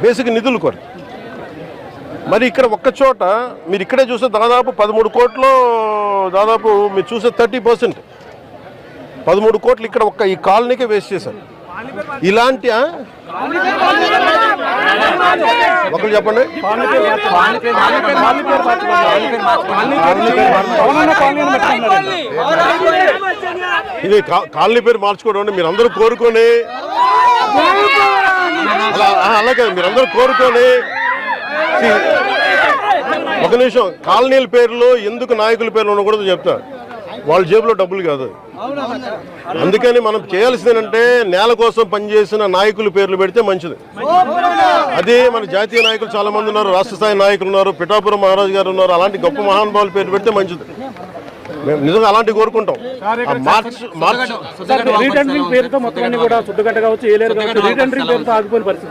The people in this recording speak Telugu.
బేసిక్ నిధులు కొరత. మరి ఇక్కడ ఒక్క చోట మీరు ఇక్కడే చూస్తే దాదాపు 13 కోట్లు, దాదాపు మీరు చూస్తే 30%, 13 కోట్లు ఇక్కడ ఒక్క ఈ కాలనీకే వేస్ట్ చేశారు. ఇలాంటి ఒకరు చెప్పండి. ఇది కాలనీ పేరు మార్చుకోవడం మీరు అందరూ కోరుకొని, అలాగే మీరందరూ కోరుకొని. ఒక నిమిషం, కాలనీల పేర్లు ఎందుకు నాయకుల పేర్లు ఉండకూడదు చెప్తా. వాళ్ళ జేబులో డబ్బులు కాదు. అందుకని మనం చేయాల్సింది ఏంటంటే నేల కోసం పనిచేసిన నాయకుల పేర్లు పెడితే మంచిది. అదే మన జాతీయ నాయకులు చాలా మంది ఉన్నారు, రాష్ట్ర స్థాయి నాయకులు ఉన్నారు, పిఠాపురం మహారాజు గారు ఉన్నారు. అలాంటి గొప్ప మహానుభావుల పేర్లు పెడితే మంచిది. మేము నిజంగా అలాంటివి కోరుకుంటాం. రీటెండరింగ్ పేరుతో మొత్తం కూడా సుద్దగడ్డ కావచ్చు, ఏలేరు కావచ్చు, రీటెండరింగ్ పేరుతో ఆగిపోయిన పరిస్థితి.